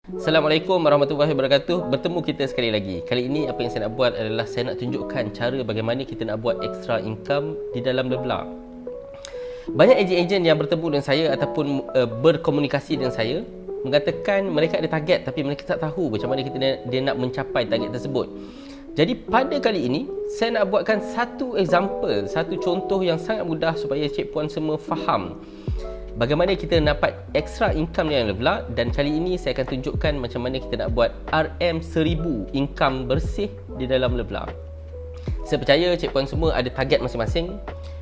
Assalamualaikum warahmatullahi wabarakatuh. Bertemu kita sekali lagi. Kali ini apa yang saya nak buat adalah saya nak tunjukkan cara bagaimana kita nak buat extra income di dalam Levla. Banyak ejen-ejen yang bertemu dengan saya ataupun berkomunikasi dengan saya mengatakan mereka ada target tapi mereka tak tahu macam mana dia nak mencapai target tersebut. Jadi pada kali ini saya nak buatkan satu example, satu contoh yang sangat mudah supaya cik puan semua faham bagaimana kita dapat extra income yang Levla, dan kali ini saya akan tunjukkan macam mana kita nak buat RM1000 income bersih di dalam Levla. Saya percaya cik puan semua ada target masing-masing.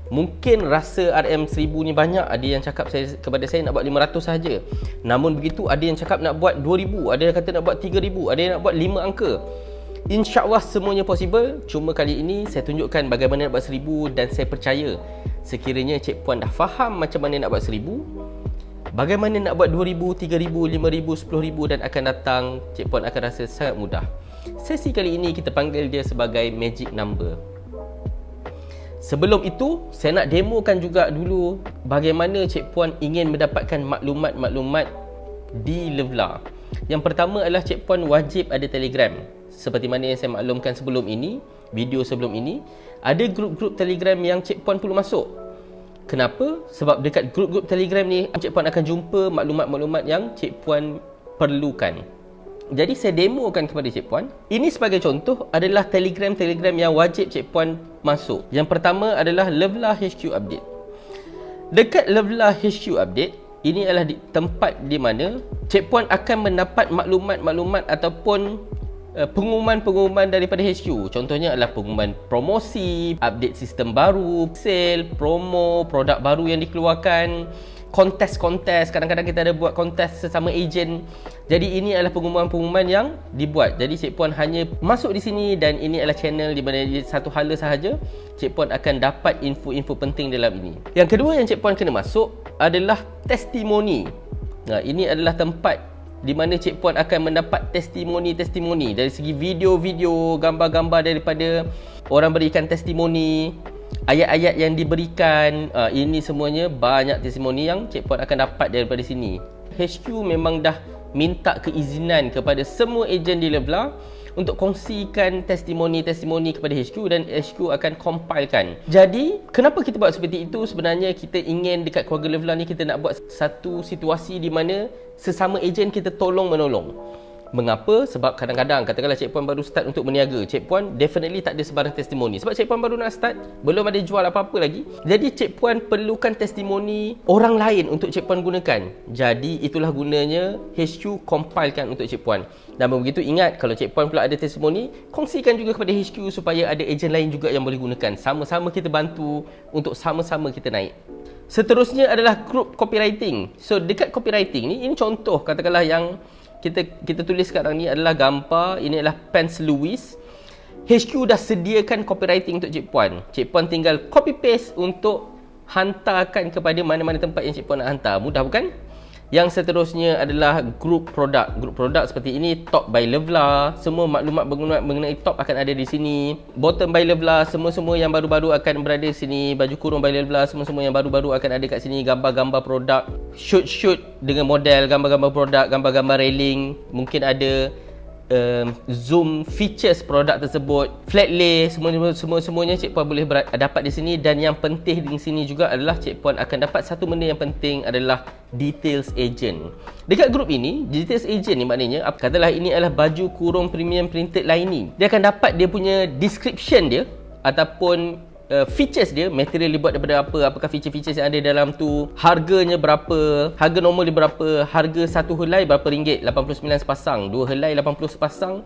Mungkin rasa RM1000 ni banyak, ada yang cakap kepada saya nak buat 500 sahaja. Namun begitu ada yang cakap nak buat 2000, ada yang kata nak buat 3000, ada yang nak buat 5 angka. InsyaAllah semuanya possible. Cuma kali ini saya tunjukkan bagaimana nak buat 1000, dan saya percaya sekiranya cik puan dah faham macam mana nak buat 1000, bagaimana nak buat 2000, 3000, 5000, 10000 dan akan datang, cik puan akan rasa sangat mudah. Sesi kali ini kita panggil dia sebagai magic number. Sebelum itu, saya nak demokan juga dulu bagaimana cik puan ingin mendapatkan maklumat-maklumat di Levla. Yang pertama adalah cik puan wajib ada Telegram. Seperti mana yang saya maklumkan sebelum ini, video sebelum ini, ada grup-grup Telegram yang cik puan perlu masuk. Kenapa? Sebab dekat grup-grup Telegram ni cik puan akan jumpa maklumat-maklumat yang cik puan perlukan. Jadi saya demokan kepada cik puan. Ini sebagai contoh adalah Telegram yang wajib cik puan masuk. Yang pertama adalah Levla HQ Update. Dekat Levla HQ Update, ini adalah tempat di mana cik puan akan mendapat maklumat-maklumat ataupun pengumuman-pengumuman daripada HQ. Contohnya adalah pengumuman promosi, update sistem baru, sale, promo, produk baru yang dikeluarkan, kontes-kontes. Kadang-kadang kita ada buat kontes sesama ejen. Jadi ini adalah pengumuman-pengumuman yang dibuat. Jadi cik puan hanya masuk di sini, dan ini adalah channel di mana satu hala sahaja cik puan akan dapat info-info penting dalam ini. Yang kedua yang cik puan kena masuk adalah testimoni. Nah, ini adalah tempat di mana cik puan akan mendapat testimoni dari segi video-video, gambar-gambar daripada orang berikan testimoni, ayat-ayat yang diberikan. Ini semuanya banyak testimoni yang cik puan akan dapat daripada sini. HQ memang dah minta keizinan kepada semua ejen di Levla untuk kongsikan testimoni-testimoni kepada HQ, dan HQ akan compilekan. Jadi, kenapa kita buat seperti itu? Sebenarnya kita ingin dekat keluarga Levla ni kita nak buat satu situasi di mana sesama ejen kita tolong-menolong. Mengapa? Sebab kadang-kadang katakanlah cik puan baru start untuk berniaga, cik puan definitely tak ada sebarang testimoni. Sebab cik puan baru nak start, belum ada jual apa-apa lagi. Jadi cik puan perlukan testimoni orang lain untuk cik puan gunakan. Jadi itulah gunanya HQ compilekan untuk cik puan. Dan begitu ingat, kalau cik puan pula ada testimoni, kongsikan juga kepada HQ supaya ada ejen lain juga yang boleh gunakan. Sama-sama kita bantu untuk sama-sama kita naik. Seterusnya adalah group copywriting. So dekat copywriting ni, ini contoh katakanlah yang kita tulis sekarang ni adalah gambar. Ini adalah Pants Louis. HQ dah sediakan copywriting untuk cik puan. Cik puan tinggal copy paste untuk hantarkan kepada mana-mana tempat yang cik puan nak hantar. Mudah bukan? Yang seterusnya adalah group produk. Group produk seperti ini, Top by Levla. Semua maklumat mengenai Top akan ada di sini. Bottom by Levla, semua-semua yang baru-baru akan berada di sini. Baju kurung by Levla, semua-semua yang baru-baru akan ada kat sini. Gambar-gambar produk, shoot dengan model, gambar-gambar produk, gambar-gambar railing. Mungkin ada zoom features produk tersebut, flat lay, semuanya cik puan boleh dapat di sini. Dan yang penting di sini juga adalah cik puan akan dapat satu benda yang penting, adalah details agent. Dekat grup ini, details agent ni maknanya, katalah ini adalah baju kurung premium printed lining, dia akan dapat dia punya description dia ataupun features dia, material dibuat daripada apa, apakah feature-features yang ada dalam tu, harganya berapa, harga normal dia berapa, harga satu helai berapa ringgit, 89 sepasang, 2 helai 80 sepasang,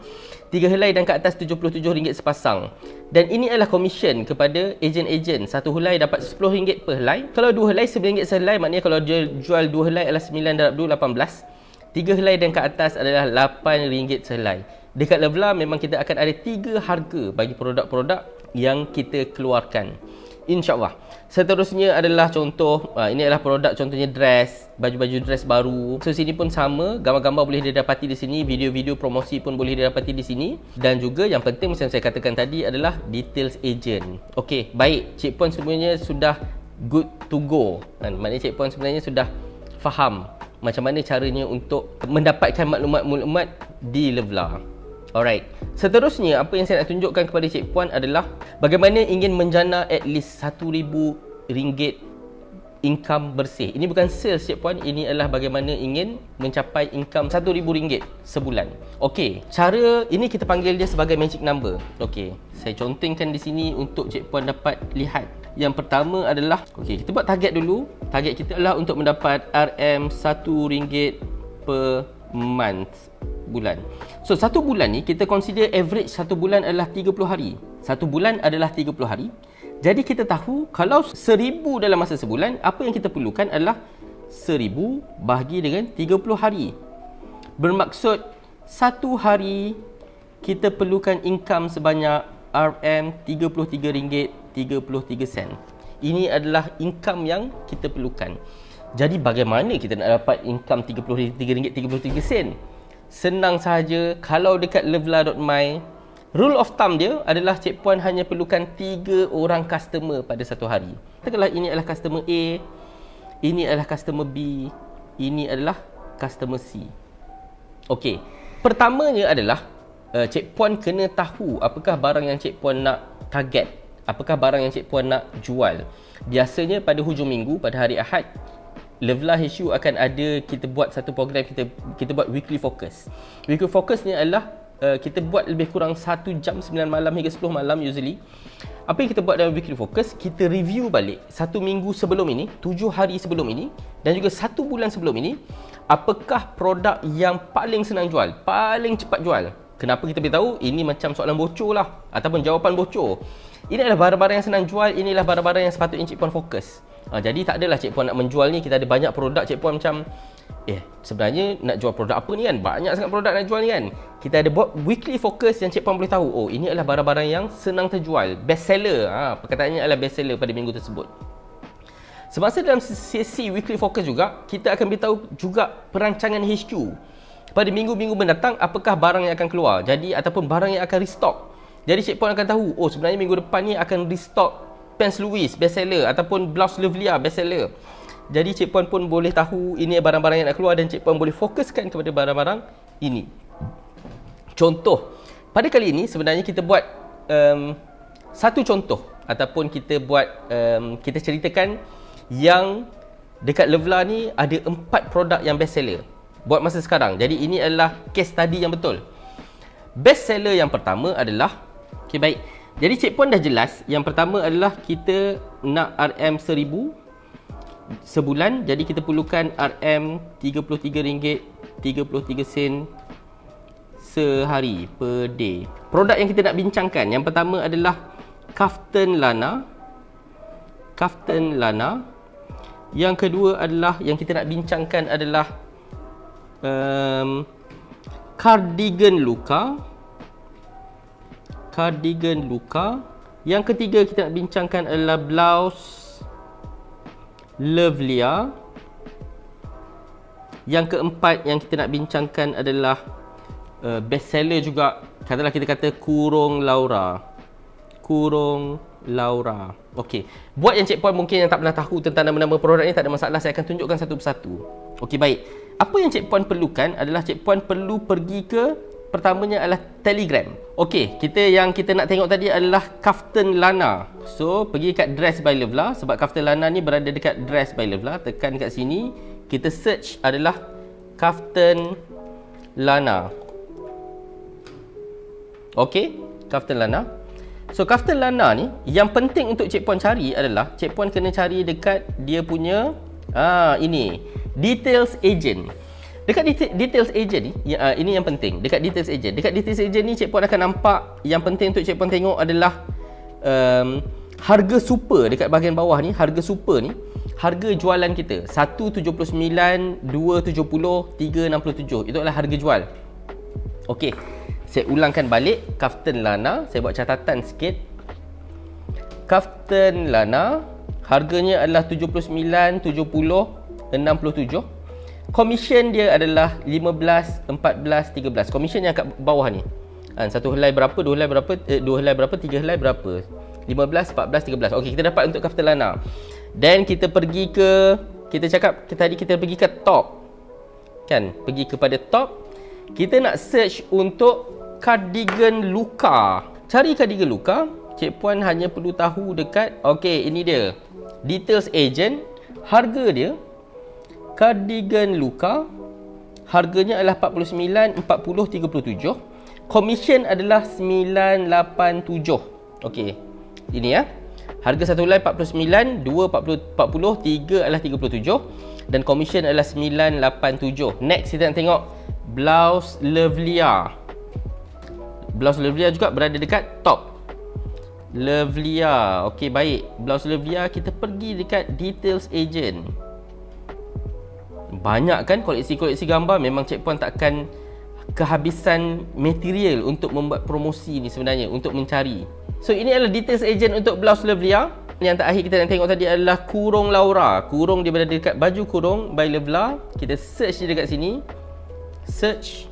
3 helai dan ke atas RM77 sepasang. Dan ini adalah komisen kepada ejen-ejen. Satu helai dapat RM10 per helai. Kalau 2 helai RM9 sehelai, maknanya kalau dia jual 2 helai adalah 9 18. 3 helai dan ke atas adalah RM8 sehelai. Dekat Levla memang kita akan ada 3 harga bagi produk-produk yang kita keluarkan, InsyaAllah. Seterusnya adalah contoh, ini adalah produk contohnya dress, baju-baju dress baru. So sini pun sama, gambar-gambar boleh didapati di sini, video-video promosi pun boleh didapati di sini. Dan juga yang penting macam saya katakan tadi adalah details agent. Okey, baik, cik puan semuanya sudah good to go. Maknanya cik puan sebenarnya sudah faham macam mana caranya untuk mendapatkan maklumat-maklumat di Levla. Alright. Seterusnya, apa yang saya nak tunjukkan kepada Cik Puan adalah bagaimana ingin menjana at least RM1,000 income bersih. Ini bukan sales Cik Puan, ini adalah bagaimana ingin mencapai income RM1,000 sebulan. Okey, cara ini kita panggil dia sebagai magic number. Okey, saya contengkan di sini untuk Cik Puan dapat lihat. Yang pertama adalah, okey, kita buat target dulu. Target kita adalah untuk mendapat RM1 per month, bulan. So, satu bulan ni kita consider average satu bulan adalah 30 hari. Satu bulan adalah 30 hari. Jadi kita tahu kalau 1,000 dalam masa sebulan, apa yang kita perlukan adalah 1,000 bahagi dengan 30 hari. Bermaksud satu hari kita perlukan income sebanyak RM33.33. Ini adalah income yang kita perlukan. Jadi bagaimana kita nak dapat income RM33.33? Senang sahaja. Kalau dekat levla.my, rule of thumb dia adalah Cik Puan hanya perlukan 3 orang customer pada satu hari. Katakanlah ini adalah customer A, ini adalah customer B, ini adalah customer C. Okey. Pertamanya adalah Cik Puan kena tahu apakah barang yang Cik Puan nak target, apakah barang yang Cik Puan nak jual. Biasanya pada hujung minggu, pada hari Ahad, Levla HU akan ada, kita buat satu program, kita buat weekly focus. Weekly focus ni adalah kita buat lebih kurang 1 jam 9 malam hingga 10 malam usually. Apa yang kita buat dalam weekly focus, kita review balik 1 minggu sebelum ini, 7 hari sebelum ini dan juga 1 bulan sebelum ini, apakah produk yang paling senang jual, paling cepat jual. Kenapa kita beritahu? Ini macam soalan bocor lah, ataupun jawapan bocor. Ini adalah barang-barang yang senang jual, inilah barang-barang yang sepatutnya Cik Puan fokus. Jadi tak adalah Cik Puan nak menjual ni, kita ada banyak produk, Cik Puan macam sebenarnya nak jual produk apa ni kan? Banyak sangat produk nak jual ni kan? Kita ada buat weekly focus yang Cik Puan boleh tahu, oh ini adalah barang-barang yang senang terjual, best seller. Perkataannya adalah best seller pada minggu tersebut. Semasa dalam sesi weekly focus juga, kita akan beritahu juga perancangan HQ. Pada minggu-minggu mendatang, apakah barang yang akan keluar, jadi ataupun barang yang akan restock. Jadi Cik Puan akan tahu, oh sebenarnya minggu depan ni akan restock Pants Louis best seller ataupun blouse Lovlia best seller. Jadi Cik Puan pun boleh tahu ini barang-barang yang nak keluar dan Cik Puan boleh fokuskan kepada barang-barang ini. Contoh, pada kali ini sebenarnya kita buat satu contoh ataupun kita buat kita ceritakan yang dekat Levla ni ada 4 produk yang best seller buat masa sekarang. Jadi ini adalah case study yang betul. Best seller yang pertama adalah, okey baik. Jadi Cik Puan dah jelas, yang pertama adalah kita nak RM1,000 sebulan. Jadi kita perlukan RM33.33 sehari, per day. Produk yang kita nak bincangkan, yang pertama adalah kaftan lana. Kaftan lana. Yang kedua adalah, yang kita nak bincangkan adalah cardigan luka. Cardigan luka. Yang ketiga kita nak bincangkan adalah blouse Lovlia. Yang keempat yang kita nak bincangkan adalah best seller juga, katalah kita kata kurung Laura. Kurung Laura. Okey. Buat yang Cik Puan mungkin yang tak pernah tahu tentang nama-nama produk ni, tak ada masalah, saya akan tunjukkan satu persatu. Okey baik. Apa yang Cik Puan perlukan adalah Cik Puan perlu pergi ke, pertamanya adalah Telegram. Okey, yang kita nak tengok tadi adalah kaftan lana. So, pergi kat Dress by Levla, sebab kaftan lana ni berada dekat Dress by Levla. Tekan kat sini, kita search adalah kaftan lana. Okey, kaftan lana. So, kaftan lana ni, yang penting untuk Cik Puan cari adalah, Cik Puan kena cari dekat dia punya, ini, details agent. Dekat details agent ni, ini yang penting. Dekat details agent. Dekat details agent ni, Cik Puan akan nampak, yang penting untuk Cik Puan tengok adalah harga super dekat bahagian bawah ni. Harga super ni, harga jualan kita. 179, 270, 367. Itu adalah harga jual. Okey. Saya ulangkan balik. Kaftan lana. Saya buat catatan sikit. Kaftan lana, harganya adalah 79, 70, 67. Komisen dia adalah 15, 14, 13. Komisen yang kat bawah ni. Satu helai berapa, dua helai berapa, dua helai berapa, tiga helai berapa. 15, 14, 13. Okey, kita dapat untuk kaftan lana. Dan kita pergi ke, kita cakap tadi kita pergi ke top. kan, pergi kepada top. Kita nak search untuk cardigan Luka. Cari cardigan Luka. Cik Puan hanya perlu tahu dekat, okey, ini dia, details agent. Harga dia cardigan Luka, harganya adalah 49, 40, 37. Komisen adalah 987. Okey, ini ya. Harga satu helai 49, 2 40, 3 adalah 37 dan komisen adalah 987. Next kita nak tengok blouse Lovlia. Blouse Lovlia juga berada dekat top. Lovlia. Okey, baik. Blouse Lovlia, kita pergi dekat details agent. Banyak kan koleksi-koleksi gambar. Memang Cik Puan takkan kehabisan material untuk membuat promosi ni sebenarnya, untuk mencari. So ini adalah details agent untuk blouse Lovlia. Yang terakhir kita nak tengok tadi adalah kurung Laura. Kurung dia berada dekat baju kurung by Lovla. Kita search dia dekat sini. Search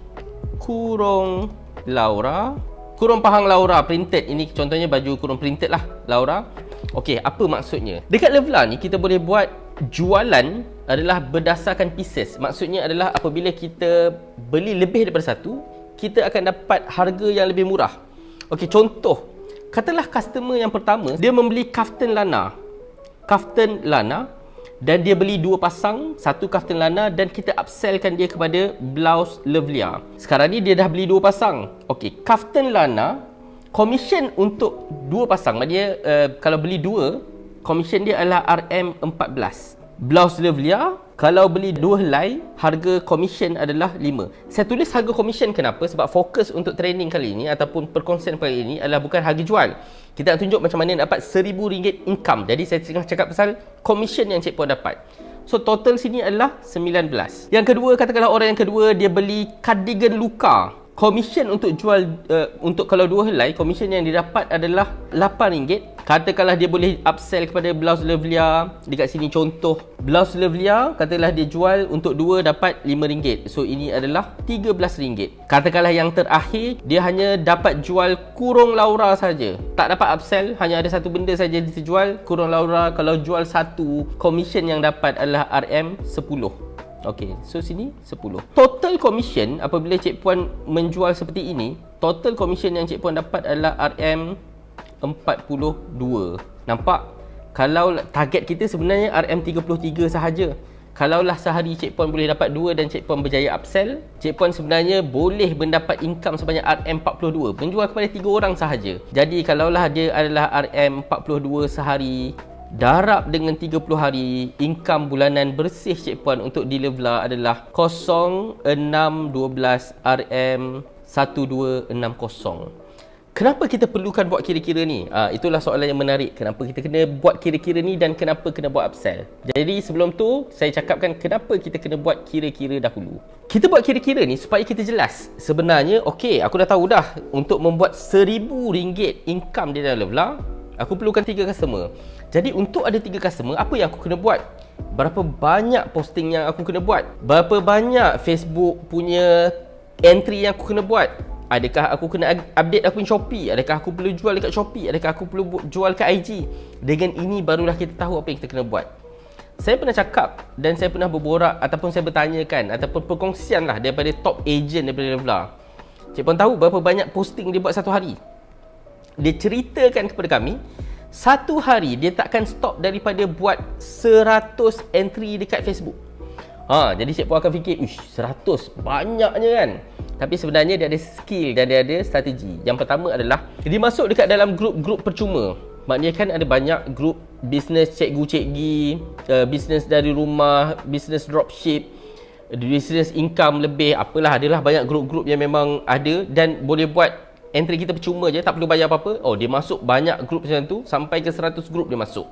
kurung Laura. Kurung pahang Laura printed. Ini contohnya baju kurung printed lah Laura. Okey, apa maksudnya? Dekat Lovla ni kita boleh buat jualan adalah berdasarkan pieces. Maksudnya adalah apabila kita beli lebih daripada satu, kita akan dapat harga yang lebih murah. Okey, contoh, katalah customer yang pertama dia membeli kaftan lana dan dia beli 2 pasang, satu kaftan lana, dan kita upsellkan dia kepada blouse Lovlia. Sekarang ni dia dah beli 2 pasang. Okey, kaftan lana komisen untuk 2 pasang, maknanya kalau beli 2, komisen dia adalah RM14. Blouse Lovlia kalau beli 2 helai, harga komisen adalah 5. Saya tulis harga komisen kenapa? Sebab fokus untuk training kali ini ataupun perkongsian kali ini adalah bukan harga jual. Kita nak tunjuk macam mana dapat RM1,000 income. Jadi saya tengah cakap pasal komisen yang Cik Puan dapat. So total sini adalah 19. Yang kedua, katakanlah orang yang kedua dia beli cardigan Luka. Komisen untuk jual untuk kalau 2 helai, komisen yang didapat adalah RM8. Katakanlah dia boleh upsell kepada blouse Lovlia. Dekat sini contoh blouse Lovlia, katakanlah dia jual untuk 2 dapat RM5. So ini adalah RM13. Katakanlah yang terakhir dia hanya dapat jual kurung Laura saja, tak dapat upsell, hanya ada satu benda saja dijual, kurung Laura. Kalau jual satu, komisen yang dapat adalah RM10. Okey, so sini 10. Total commission apabila Cik Puan menjual seperti ini, total commission yang Cik Puan dapat adalah RM42. Nampak? Kalau target kita sebenarnya RM33 sahaja. Kalaulah sehari Cik Puan boleh dapat 2 dan Cik Puan berjaya upsell, Cik Puan sebenarnya boleh mendapat income sebanyak RM42 menjual kepada 3 orang sahaja. Jadi kalaulah dia adalah RM42 sehari, darab dengan 30 hari, income bulanan bersih Cik Puan untuk di Lovla adalah 0612 RM1260. Kenapa kita perlukan buat kira-kira ni? Itulah soalan yang menarik. Kenapa kita kena buat kira-kira ni dan kenapa kena buat upsell? Jadi sebelum tu, saya cakapkan kenapa kita kena buat kira-kira dahulu. Kita buat kira-kira ni supaya kita jelas. Sebenarnya, okey, aku dah tahu dah. Untuk membuat RM1,000 income di dalam Lovla, aku perlukan 3 customer. Jadi untuk ada 3 customer, apa yang aku kena buat? Berapa banyak posting yang aku kena buat? Berapa banyak Facebook punya entry yang aku kena buat? Adakah aku kena update akun Shopee? Adakah aku perlu jual dekat Shopee? Adakah aku perlu jual ke IG? Dengan ini barulah kita tahu apa yang kita kena buat. Saya pernah cakap dan saya pernah berborak ataupun saya bertanyakan ataupun perkongsian lah daripada top agent daripada Lovla. Cik Puan tahu berapa banyak posting dia buat satu hari? Dia ceritakan kepada kami, satu hari dia takkan stop daripada buat 100 entry dekat Facebook. Jadi Cik Puan akan fikir, 100 banyaknya kan? Tapi sebenarnya dia ada skill dan dia ada strategi. Yang pertama adalah dia masuk dekat dalam grup-grup percuma. Maknanya kan ada banyak grup bisnes cikgu-cikgi, bisnes dari rumah, bisnes dropship, bisnes income lebih, apalah, adalah banyak grup-grup yang memang ada dan boleh buat entry kita percuma je, tak perlu bayar apa-apa. Dia masuk banyak grup macam tu, sampai ke 100 grup dia masuk.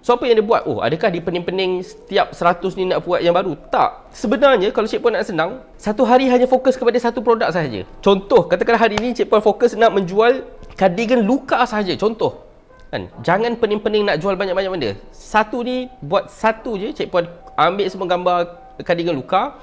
So apa yang dia buat? Adakah dia pening-pening setiap 100 ni nak buat yang baru? Tak. Sebenarnya kalau Cik Puan nak senang, satu hari hanya fokus kepada satu produk sahaja. Contoh, katakanlah hari ni Cik Puan fokus nak menjual cardigan Luka sahaja. Contoh kan? Jangan pening-pening nak jual banyak-banyak benda. Satu ni, buat satu je. Cik Puan ambil semua gambar cardigan Luka,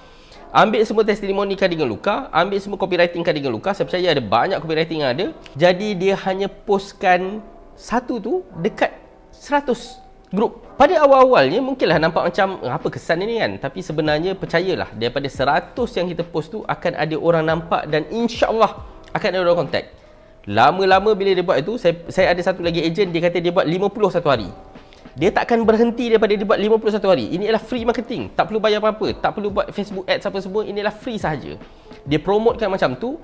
ambil semua testimoni cardigan Luka, ambil semua copywriting cardigan Luka. Saya percaya ada banyak copywriting yang ada. Jadi dia hanya postkan satu tu dekat 100 grup. Pada awal-awalnya mungkinlah nampak macam apa kesan ni kan, tapi sebenarnya percayalah, daripada 100 yang kita post tu akan ada orang nampak dan insya-Allah akan ada orang contact. Lama-lama bila dia buat itu, saya ada satu lagi ejen, dia kata dia buat 50 satu hari. Dia takkan berhenti daripada dia buat 50 satu hari. Ini adalah free marketing, tak perlu bayar apa-apa, tak perlu buat Facebook ads apa semua, ini adalah free sahaja. Dia promotekan macam tu.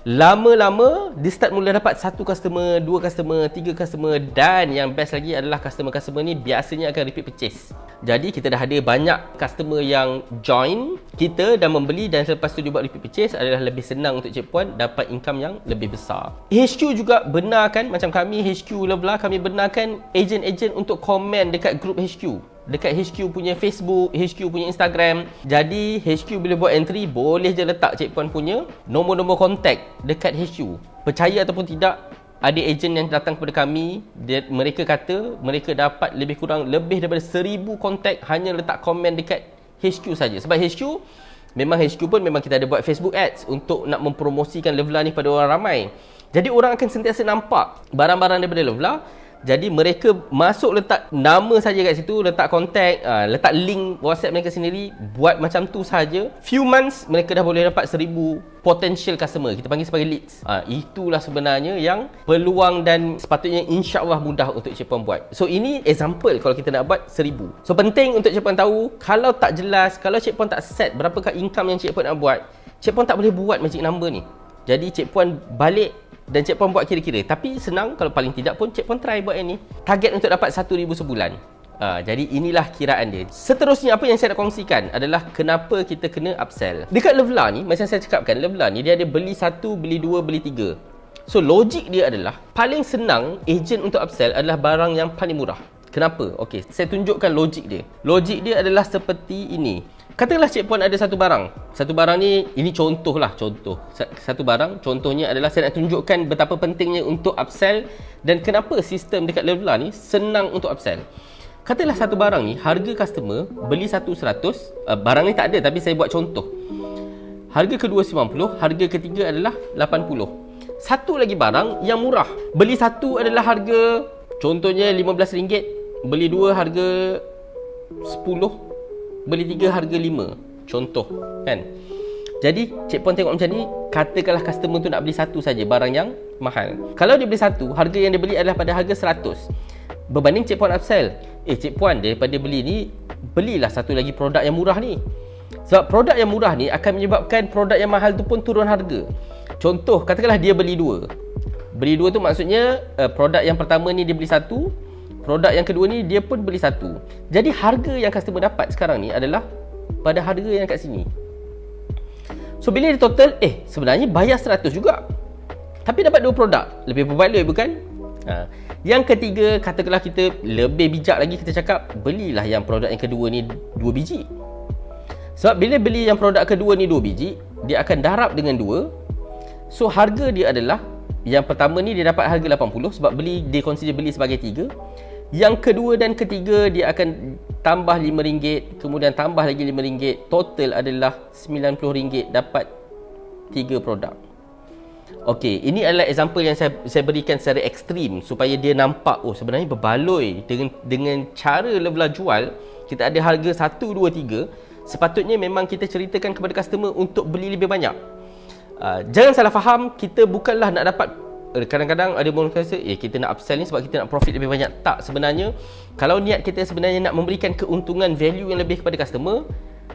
Lama-lama dia start mula dapat 1 customer, 2 customer, 3 customer, dan yang best lagi adalah customer-customer ni biasanya akan repeat purchase. Jadi kita dah ada banyak customer yang join kita dan membeli, dan selepas tu dia buat repeat purchase, adalah lebih senang untuk Cik Puan dapat income yang lebih besar. HQ juga benarkan, macam kami HQ Lovelah, kami benarkan ejen-ejen untuk komen dekat grup HQ, dekat HQ punya Facebook, HQ punya Instagram. Jadi HQ bila buat entry, boleh je letak Cik Puan punya nombor-nombor kontak dekat HQ. Percaya ataupun tidak, ada ejen yang datang kepada kami, mereka kata mereka dapat lebih kurang lebih daripada 1000 kontak hanya letak komen dekat HQ saja. Sebab HQ pun memang kita ada buat Facebook ads untuk nak mempromosikan Lovelah ni pada orang ramai. Jadi orang akan sentiasa nampak barang-barang daripada Lovelah. Jadi mereka masuk letak nama saja kat situ, letak kontak, letak link WhatsApp mereka sendiri, buat macam tu saja. Few months mereka dah boleh dapat 1000 potential customer. Kita panggil sebagai leads. Itulah sebenarnya yang peluang dan sepatutnya insya-Allah mudah untuk Cik Puan buat. So ini example kalau kita nak buat 1000. So penting untuk Cik Puan tahu, kalau tak jelas, kalau Cik Puan tak set berapakah income yang Cik Puan nak buat, Cik Puan tak boleh buat magic number ni. Jadi Cik Puan balik dan Cik Puan buat kira-kira. Tapi senang, kalau paling tidak pun Cik Puan try buat yang ni. Target untuk dapat 1000 sebulan. Jadi inilah kiraan dia. Seterusnya apa yang saya nak kongsikan adalah kenapa kita kena upsell. Dekat Lovelah ni, macam saya cakapkan, Lovelah ni dia ada beli 1, beli 2, beli 3. So logik dia adalah paling senang ejen untuk upsell adalah barang yang paling murah. Kenapa? Okey, saya tunjukkan logik dia. Logik dia adalah seperti ini. Katakanlah Cik Puan ada satu barang. Satu barang ni, ini contoh. Satu barang, contohnya adalah saya nak tunjukkan betapa pentingnya untuk upsell dan kenapa sistem dekat Lovelah ni senang untuk upsell. Katakanlah satu barang ni, harga customer beli 100, barang ni tak ada tapi saya buat contoh. Harga kedua 90, harga ketiga adalah 80. Satu lagi barang yang murah. Beli satu adalah harga, contohnya RM15, beli dua harga 10, beli 3 harga 5. Contoh kan. Jadi Cik Puan tengok macam ni, katakanlah customer tu nak beli satu saja barang yang mahal. Kalau dia beli satu, harga yang dia beli adalah pada harga 100. Berbanding Cik Puan upsell, Cik Puan daripada beli ni, belilah satu lagi produk yang murah ni. Sebab produk yang murah ni akan menyebabkan produk yang mahal tu pun turun harga. Contoh, katakanlah dia beli 2. Beli 2 tu maksudnya produk yang pertama ni dia beli satu, produk yang kedua ni dia pun beli satu. Jadi harga yang customer dapat sekarang ni adalah pada harga yang kat sini. So bila dia total, sebenarnya bayar 100 juga, tapi dapat 2 produk. Lebih berbaloi bukan? Yang ketiga, katakanlah kita lebih bijak lagi, kita cakap belilah yang produk yang kedua ni 2 biji. Sebab bila beli yang produk kedua ni 2 biji, dia akan darab dengan 2. So harga dia adalah, yang pertama ni dia dapat harga 80 sebab dia consider beli sebagai 3. Yang kedua dan ketiga dia akan tambah RM5, kemudian tambah lagi RM5, total adalah RM90, dapat 3 produk. Okey, ini adalah example yang saya berikan secara ekstrim supaya dia nampak sebenarnya berbaloi dengan cara Lovelah jual. Kita ada harga 1, 2, 3. Sepatutnya memang kita ceritakan kepada customer untuk beli lebih banyak. Jangan salah faham, kita bukanlah nak dapat. Kadang-kadang ada orang rasa kita nak upsell ni sebab kita nak profit lebih banyak. Tak, sebenarnya kalau niat kita sebenarnya nak memberikan keuntungan, value yang lebih kepada customer,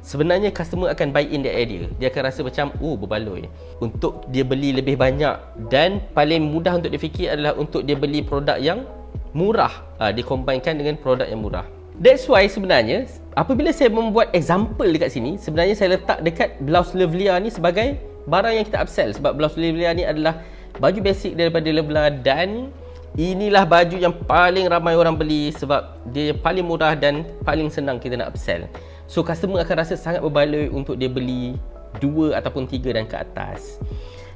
sebenarnya customer akan buy in that idea. Dia akan rasa macam berbaloi untuk dia beli lebih banyak, dan paling mudah untuk dia fikir adalah untuk dia beli produk yang murah, dikombainkan dengan produk yang murah. That's why sebenarnya apabila saya membuat example dekat sini, sebenarnya saya letak dekat blouse Lovelia ni sebagai barang yang kita upsell. Sebab blouse Lovelia ni adalah baju basic daripada Lovelah, dan inilah baju yang paling ramai orang beli sebab dia paling murah dan paling senang kita nak upsell. So customer akan rasa sangat berbaloi untuk dia beli 2 ataupun 3 dan ke atas.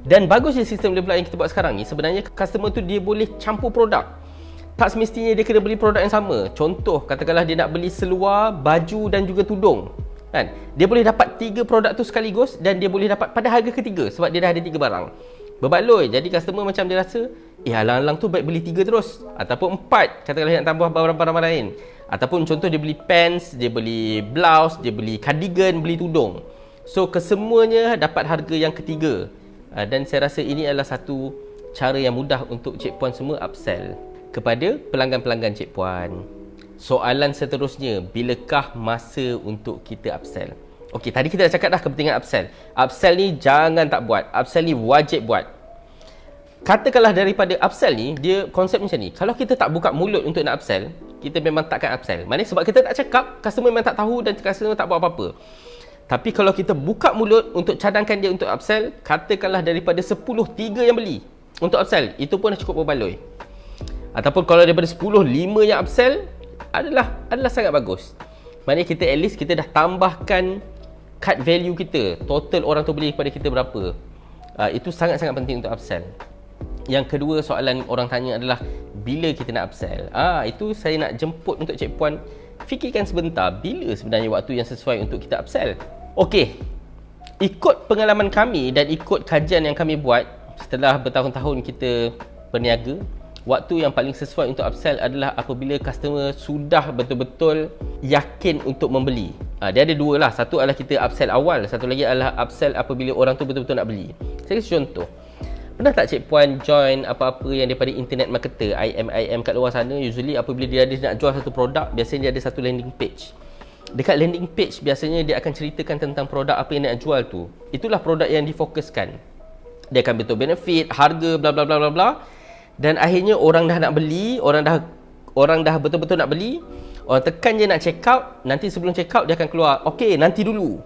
Dan bagusnya sistem Lovelah yang kita buat sekarang ni, sebenarnya customer tu dia boleh campur produk. Tak semestinya dia kena beli produk yang sama. Contoh, katakanlah dia nak beli seluar, baju dan juga tudung, kan? Dia boleh dapat 3 produk tu sekaligus, dan dia boleh dapat pada harga ketiga sebab dia dah ada 3 barang. Berbaloi. Jadi customer macam dia rasa, alang-alang tu baik beli 3 terus. Ataupun 4, katakanlah nak tambah barang-barang lain. Ataupun contoh dia beli pants, dia beli blouse, dia beli cardigan, beli tudung. So kesemuanya dapat harga yang ketiga. Dan saya rasa ini adalah satu cara yang mudah untuk Cik Puan semua upsell kepada pelanggan-pelanggan Cik Puan. Soalan seterusnya, bilakah masa untuk kita upsell? Okey, tadi kita dah cakap dah kepentingan upsell. Upsell ni jangan tak buat. Upsell ni wajib buat. Katakanlah daripada upsell ni, dia konsep macam ni. Kalau kita tak buka mulut untuk nak upsell, kita memang takkan upsell. Maknanya sebab kita tak cakap, customer memang tak tahu dan customer tak buat apa-apa. Tapi kalau kita buka mulut untuk cadangkan dia untuk upsell, katakanlah daripada 10, 3 yang beli untuk upsell, itu pun dah cukup berbaloi. Ataupun kalau daripada 10, 5 yang upsell, adalah sangat bagus. Maknanya kita at least kita dah tambahkan card value kita, total orang tu beli kepada kita berapa. Itu sangat-sangat penting untuk upsell. Yang kedua soalan orang tanya adalah bila kita nak upsell. Itu saya nak jemput untuk Cik Puan fikirkan sebentar, bila sebenarnya waktu yang sesuai untuk kita upsell. Okey, ikut pengalaman kami dan ikut kajian yang kami buat setelah bertahun-tahun kita berniaga, waktu yang paling sesuai untuk upsell adalah apabila customer sudah betul-betul yakin untuk membeli. Dia ada dua lah. Satu adalah kita upsell awal, satu lagi adalah upsell apabila orang tu betul-betul nak beli. Saya kasih contoh. Pernah tak Cik Puan join apa-apa yang daripada internet marketer, IM kat luar sana? Usually apabila dia ada nak jual satu produk, biasanya dia ada satu landing page. Dekat landing page biasanya dia akan ceritakan tentang produk apa yang nak jual tu. Itulah produk yang difokuskan. Dia akan betul benefit, harga, bla bla bla bla bla. Dan akhirnya orang dah nak beli, orang dah betul-betul nak beli. Orang tekan je nak check out, nanti sebelum check out dia akan keluar, okey, nanti dulu.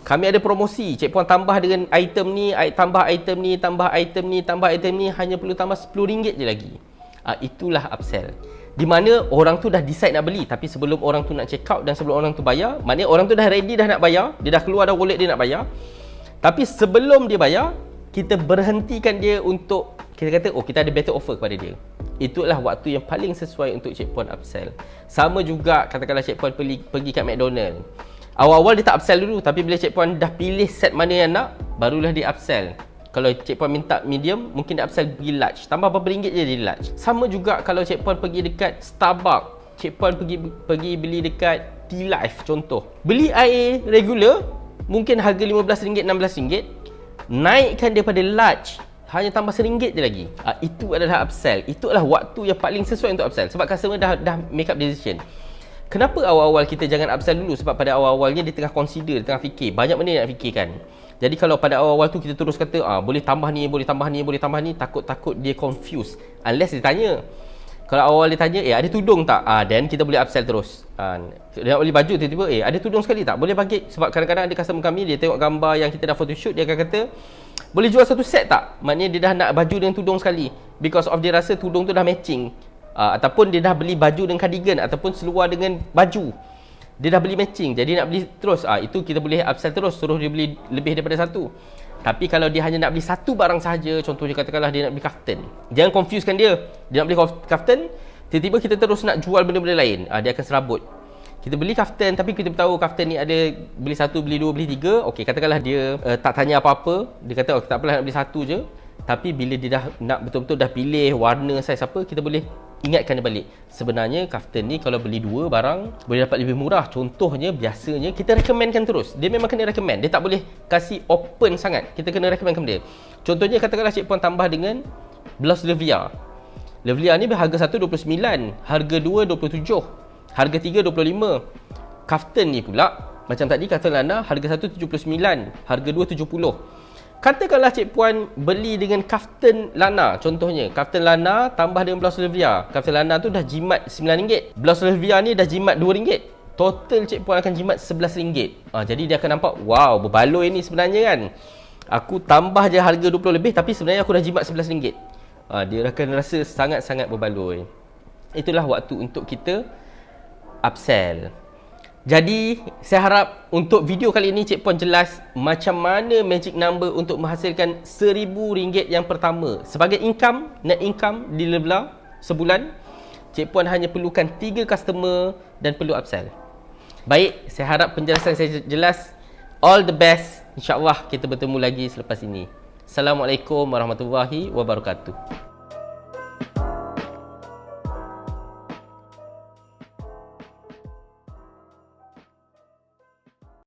Kami ada promosi, Cik Puan tambah dengan item ni, tambah item ni, tambah item ni, tambah item ni, hanya perlu tambah RM10 je lagi. Itulah upsell. Di mana orang tu dah decide nak beli, tapi sebelum orang tu nak check out dan sebelum orang tu bayar, maknanya orang tu dah ready dah nak bayar, dia dah keluar dah wallet dia nak bayar. Tapi sebelum dia bayar, kita berhentikan dia untuk, kita kata, kita ada better offer kepada dia. Itulah waktu yang paling sesuai untuk Cik Puan upsell. Sama juga katakanlah Cik Puan pergi kat McDonald. Awal-awal dia tak upsell dulu, tapi bila Cik Puan dah pilih set mana yang nak, barulah dia upsell. Kalau Cik Puan minta medium, mungkin dia upsell pergi large. Tambah berapa ringgit je jadi large. Sama juga kalau Cik Puan pergi dekat Starbucks, Cik Puan pergi beli dekat T-Life contoh. Beli air regular, mungkin harga RM15, RM16. Naikkan daripada large, hanya tambah RM1 je lagi. Itu adalah upsell. Itu adalah waktu yang paling sesuai untuk upsell. Sebab customer dah make up decision. Kenapa awal-awal kita jangan upsell dulu? Sebab pada awal-awalnya dia tengah consider, dia tengah fikir. Banyak benda nak fikirkan. Jadi kalau pada awal-awal tu kita terus kata, boleh tambah ni, boleh tambah ni, boleh tambah ni, takut dia confuse. Unless dia tanya. Kalau awal dia tanya, ada tudung tak? Then kita boleh upsell terus. Dia nak beli baju tiba-tiba, ada tudung sekali tak? Boleh bagi. Sebab kadang-kadang ada customer kami, dia tengok gambar yang kita dah photoshoot, dia akan kata, boleh jual satu set tak? Maknanya dia dah nak baju dengan tudung sekali. Because of dia rasa tudung tu dah matching. Ataupun dia dah beli baju dengan cardigan, ataupun seluar dengan baju. Dia dah beli matching, jadi nak beli terus. Itu kita boleh upsell terus, suruh dia beli lebih daripada satu. Tapi kalau dia hanya nak beli satu barang sahaja, contohnya katakanlah dia nak beli kaftan, jangan confusekan dia. Dia nak beli kaftan, tiba-tiba kita terus nak jual benda-benda lain, dia akan serabut. Kita beli kaftan, tapi kita tahu kaftan ni ada beli satu, beli dua, beli tiga. Okey, katakanlah dia tak tanya apa-apa, dia kata tak apalah nak beli satu je. Tapi bila dia dah nak betul-betul dah pilih warna saiz apa, kita boleh ingatkan dia balik. Sebenarnya kaftan ni kalau beli dua barang boleh dapat lebih murah. Contohnya biasanya kita recommendkan terus. Dia memang kena recommend. Dia tak boleh kasih open sangat. Kita kena recommend kepada dia. Contohnya katakanlah Cik Puan tambah dengan blouse Levia. Levia ni harga satu RM29, harga dua RM27, harga tiga RM25. Kaftan ni pula macam tadi kaftan lana harga satu RM79, harga dua RM70. Katakanlah Cik Puan beli dengan kaftan lana, contohnya kaftan lana tambah dengan blouse Levia. Kaftan lana tu dah jimat RM9, blouse Levia ni dah jimat RM2. Total Cik Puan akan jimat RM11. Jadi dia akan nampak, wow, berbaloi ni sebenarnya kan. Aku tambah je harga 20 lebih, tapi sebenarnya aku dah jimat RM11. Dia akan rasa sangat-sangat berbaloi. Itulah waktu untuk kita upsell. Jadi, saya harap untuk video kali ini Cik Puan jelas macam mana magic number untuk menghasilkan RM1,000 yang pertama. Sebagai income, net income di Levla sebulan, Cik Puan hanya perlukan 3 customer dan perlu upsell. Baik, saya harap penjelasan saya jelas. All the best. InsyaAllah kita bertemu lagi selepas ini. Assalamualaikum warahmatullahi wabarakatuh.